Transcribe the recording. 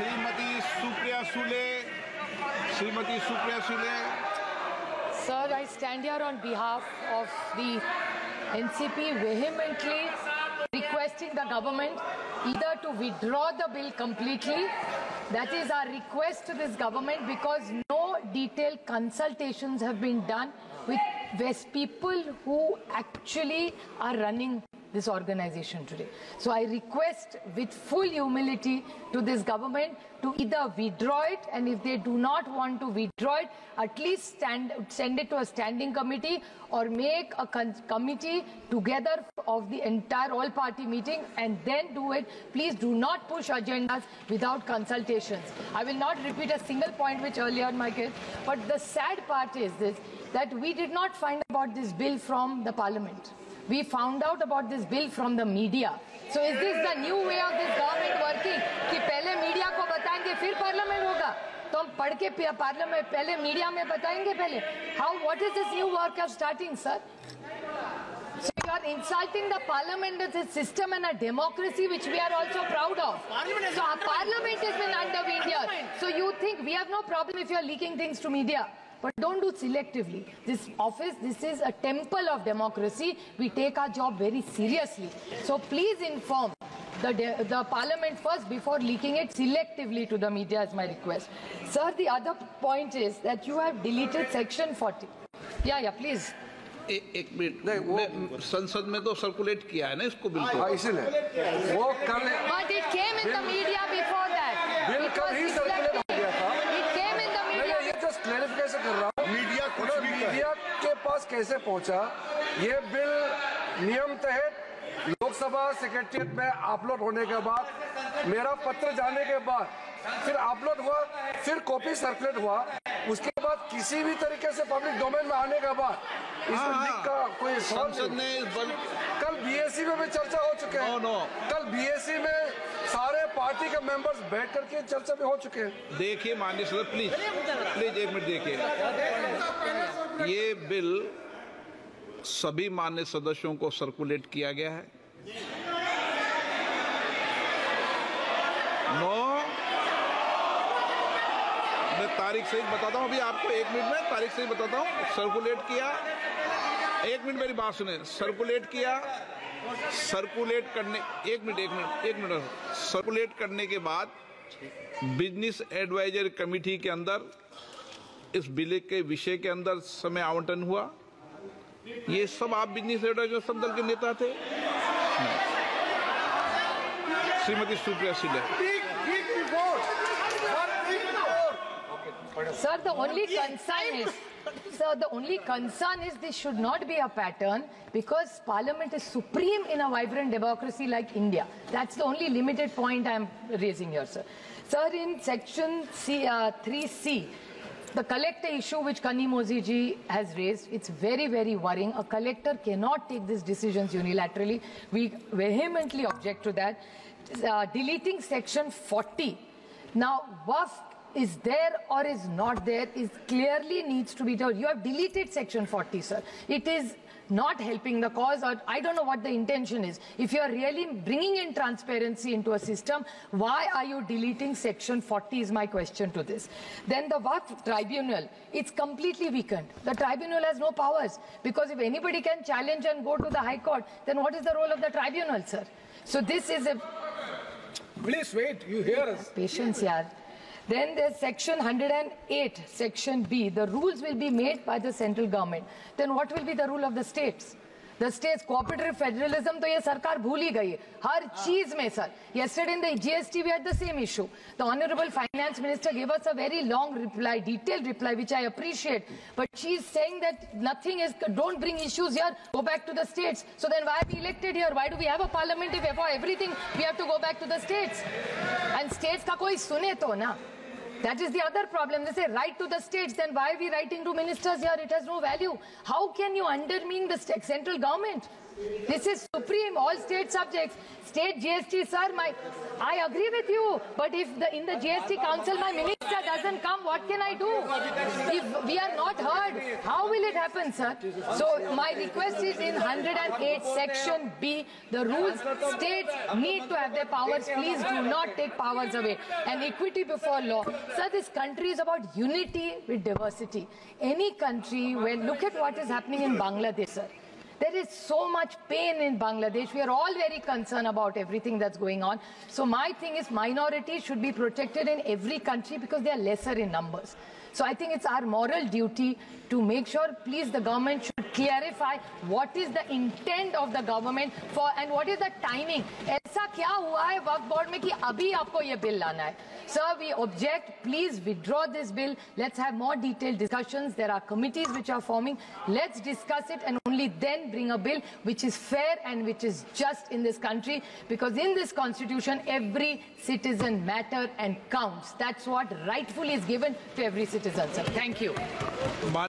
Shrimati Supriya Sule. Sir, I stand here on behalf of the NCP vehemently requesting the government either to withdraw the bill completely. That is our request to this government, because no detailed consultations have been done with people who actually are running this organization today. So I request with full humility to this government to either withdraw it, and if they do not want to withdraw it, at least send it to a standing committee or make a committee together of the entire all-party meeting and then do it. Please do not push agendas without consultations. I will not repeat a single point which earlier my case, but the sad part is this, that we did not find about this bill from the parliament. We found out about this bill from the media. So is this the new way of this government working? कि पहले media को बताएंगे फिर parliament होगा, तो हम पढ़ के पार्लियामेंट पहले मीडिया में बताएंगे पहले. What is this new work of starting, sir? So you are insulting the parliament as a system and a democracy which we are also proud of. So our parliament has been undermined here. So you think we have no problem if you are leaking things to media? But don't do selectively. This office, this is a temple of democracy. We take our job very seriously. So please inform the parliament first before leaking it selectively to the media, is my request. Sir, the other point is that you have deleted section 40. Yeah, please. एक minute, संसद में तो circulate किया है ना इसको bill को, इसलिए वो कल. But it came in the media before that. Bill कल ही सर्कुलेट हो गया था. It came in the media. ये जस्ट क्लैरिफिकेशन कर रहा हूँ. मीडिया के पास कैसे पहुंचा? ये बिल नियम तहत लोकसभा सेक्रेटरिएट में अपलोड होने के बाद, मेरा पत्र जाने के बाद, फिर अपलोड हुआ, फिर कॉपी सर्कुलेट हुआ, उसके बाद किसी भी तरीके से पब्लिक डोमेन में आने के बाद इसमें लिख का कोई संसद ने कल बीएससी में भी चर्चा हो चुके हैं. कल बीएससी में सारे पार्टी के मेंबर्स बैठ करके चर्चा भी हो चुके हैं. देखिए माननीय सदस्य, प्लीज एक मिनट देखिए, ये बिल सभी माननीय सदस्यों को सर्कुलेट किया गया है. मैं तारीख सही बताता हूँ अभी आपको, 1 मिनट में तारीख सही बताता हूँ. सर्कुलेट किया, 1 मिनट मेरी बात सुने. सर्कुलेट किया, सर्कुलेट करने, एक मिनट सर्कुलेट करने के बाद बिजनेस एडवाइजरी कमेटी के अंदर इस बिल के विषय के अंदर समय आवंटन हुआ. ये सब आप बिजनेस एडवाइजर सब दल के नेता थे. Shrimati Supriya Sule. Sir, the only concern is this should not be a pattern, because Parliament is supreme in a vibrant democracy like India. That's the only limited point I am raising here, sir. Sir, in section 3C, the collector issue which Kanimozhi ji has raised, it's very, very worrying. A collector cannot take these decisions unilaterally. We vehemently object to that. Deleting section 40. Now, WAF is there or is not there is clearly needs to be told. You have deleted section 40, sir. It is not helping the cause, or I don't know what the intention is. If you are really bringing in transparency into a system, why are you deleting section 40 is my question to this. Then the Waqf tribunal, it's completely weakened. The tribunal has no powers, because if anybody can challenge and go to the High Court, then what is the role of the tribunal, sir? So this is a... Please wait, you hear us. Patience, yaar. Then there's section 108, section B. The rules will be made by the central government. Then what will be the rule of the states? The states, cooperative federalism, तो ये सरकार भूल ही गई है हर चीज में, sir. Yesterday in the GST we had the same issue. The Honorable Finance Minister gave us a very long reply, detailed reply, which I appreciate. But she's saying that nothing is, don't bring issues here, go back to the states. So then why are we elected here? Why do we have a parliament if for everything we have to go back to the states? And states का कोई सुने तो ना. That is the other problem. They say write to the states, then why are we writing to ministers here? It has no value. How can you undermine the central government? This is supreme, all state subjects. State GST, sir, I agree with you. But if in the GST council my minister doesn't come, what can I do? If we are not heard, how will it happen, sir? So my request is in 108 section B, the rules states need to have their powers. Please do not take powers away. And equity before law. Sir, this country is about unity with diversity. Any country where, look at what is happening in Bangladesh, sir. There is so much pain in Bangladesh. We are all very concerned about everything that's going on. So my thing is minorities should be protected in every country because they are lesser in numbers. So I think it's our moral duty to make sure, please, the government should clarify what is the intent of the government for and what is the timing. ऐसा क्या हुआ है वक्फ board में कि अभी आपको ये bill लाना है? Sir, we object. Please withdraw this bill. Let's have more detailed discussions. There are committees which are forming. Let's discuss it and only then bring a bill which is fair and which is just in this country. Because in this constitution, every citizen matters and counts. That's what rightfully is given to every citizen, sir. Thank you.